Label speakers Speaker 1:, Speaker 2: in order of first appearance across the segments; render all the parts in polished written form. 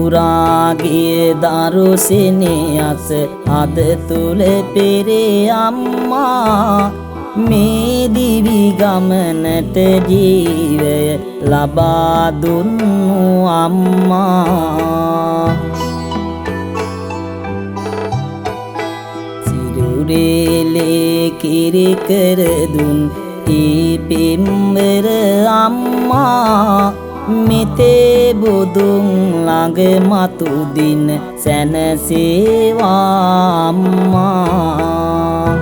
Speaker 1: පුරාගිය දරුසිනියස අද තුල පෙරේ අම්මා මේ දිවි ගමනට ජීවය ලබා දුන්නු අම්මා සිරුරේලේ කිරි කර දුන් පිම්බර අම්මා මෙතේ බුදුන් ළඟ මතු දින සැනසේවා අම්මා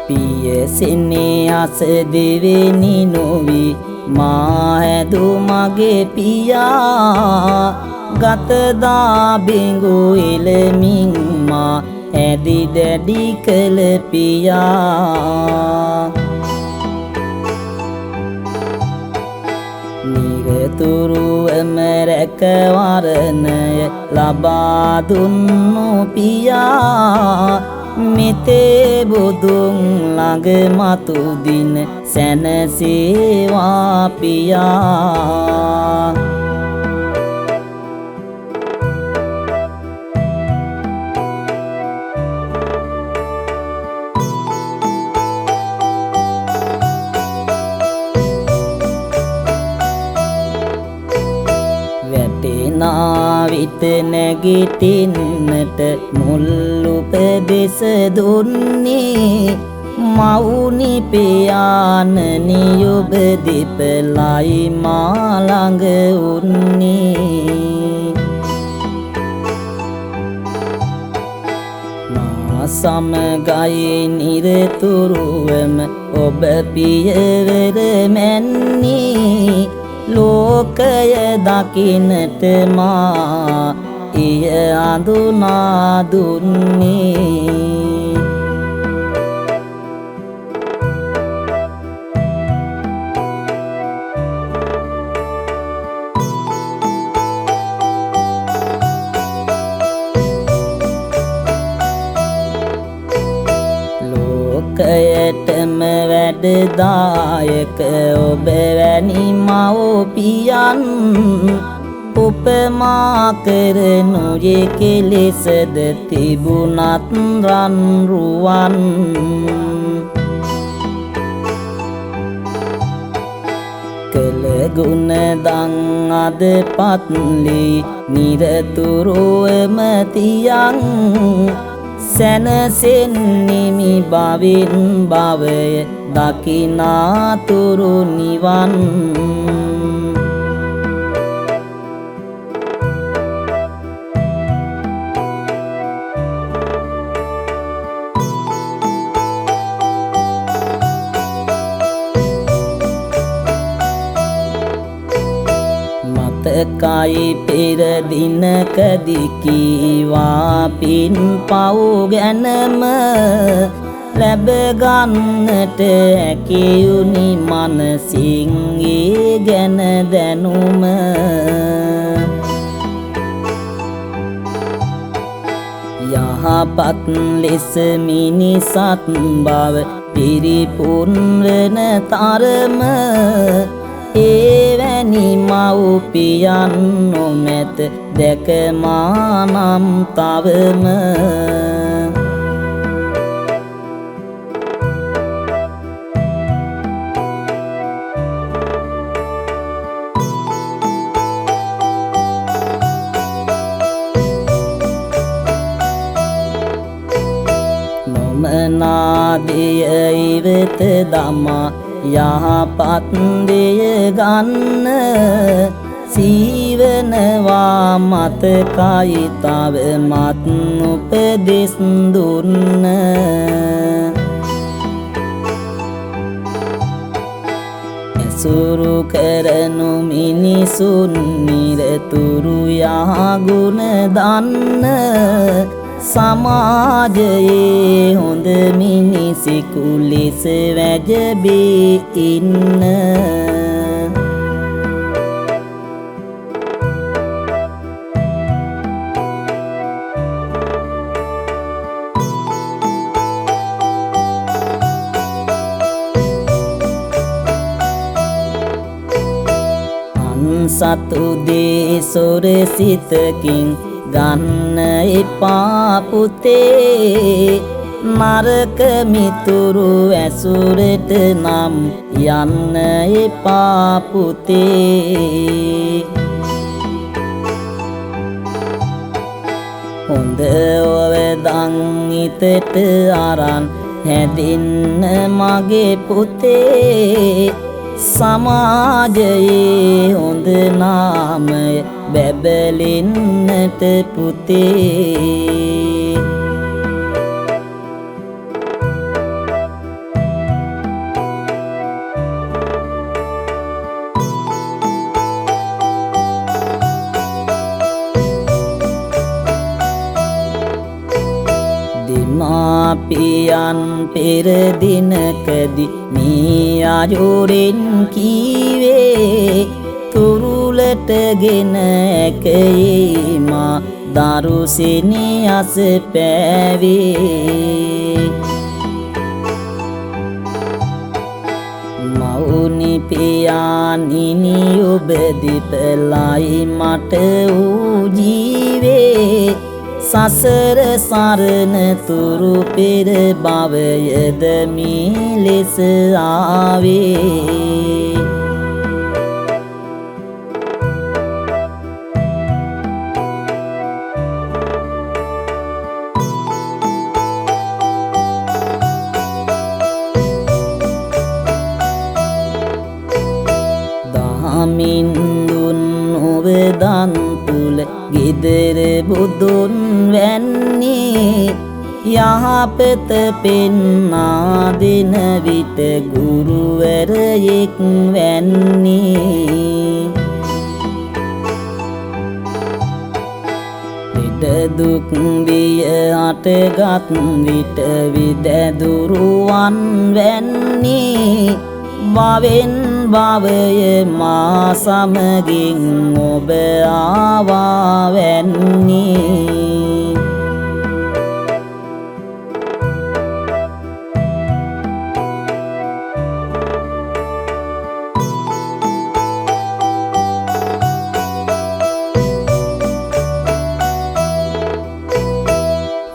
Speaker 1: පියසිනේ අස දෙවෙනි නොවි මා හැදු මගේ පියා ගතදා බිඟු එළමින් මා ඇදි දැඩි කළ පියා නිරතුරුවම රැකවරණය ලබා දුන්නු පියා මෙතේ බුදුන් ළඟ මතු දින සැනසේවා පියා වැටෙනා විට නැගිටින්නට මුල් උපදෙස් දුන්නේ මවුනි පියාණනි ඔබ දෙපළයි මා ළඟ උන්නේ මා සමගයි නිරතුරුවම ඔබ පියවර මැන්නේ ලෝකය දකින්නට මා එය අඳුනා දුන්නේ ලෝකයටම වැඩදායක ඔබ වැනි මව්පියන් උපමා කරනු කෙලෙසද තිබුණත් රන් රුවන් කළ ගුණ දන් අද පත්ලි නිරතුරුවම තියන් සැනසෙන්නිමි භවෙන් භවය දකිනාතුරු නිවන් මතකයි පෙර දිනකදී කීවා පින් පව් ගැනම ලැබ ගන්නට හැකියුනි මනසින් ඒ ගැන දැනුම යහපත් ලෙස මිනිසත් බව පිරිපුන් වන තරම එවැනි මව්පියන් නොමැත දැක මා නම් තවම නොමනාදය ඉවත දමා යහපත් දෙය ගන්න සීවනවා මතකයි තවමත් උපදෙස් දුන්න ඇසුරු කරනු මිනිසුන් නිරතුරු යහගුණ දන්න සමාජයේ හොඳ මිනිසෙකු ලෙස වැජබේ ඉන්න සතු දේ සොර සිතකින් ගන්න එපා පුතේ නරක මිතුරු ඇසුරට නම් යන්න එපා පුතේ හොඳ ඔවදන් හිතට අරන් හැදින්න මගේ පුතේ සමාජයේ හොඳ නාමය බැබලෙන්නට පුතේ මාපියන් පෙර දිනකදී මේ අයුරින් කීවේ තුරුලටගෙන ඇකේ මා දරුසිනියස පෑවේ මවුනි පියාණිනි ඔබ දීපලයි මට වූ ජීවේ සසර සරණ තුරු පෙර භවයද මේ ලෙස ආවේ දහමින් දුන් ඔබදන් තුල ගෙදර බුදුන් වැන්නේ යහපත පෙන්වා දෙන විට ගුරුවරයෙක් වැන්නේ පිට දුක් බිය අටගත් විට විදැදුරුවන් වැන්නේ භවෙන් භවය මා සමගින් ඔබ ආවා වැන්නේ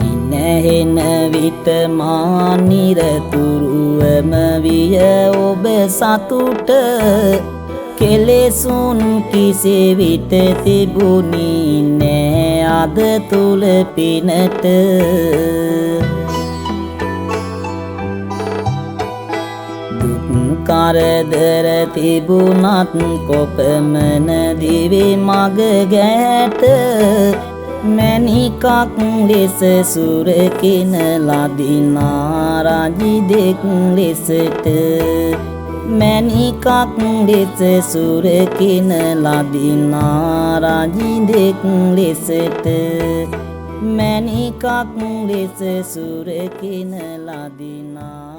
Speaker 1: ඉනහෙන විට මා නිරතුරුවම විය ඔබ සතුට කෙලෙසුන් කිසිවිට තිබුණේ නෑ අද තුල පිනට දුක් කරදර තිබුණත් කොපමණ දිවේ මග ගැට මැණිකක් ලෙස සුරකින ලදිනා රජි දෙක් ලෙසට මැණිකක් ලෙස සුරකින ලදිනා රජි දෙක් ලෙසට මැණිකක් ලෙස සුරකින ලදිනා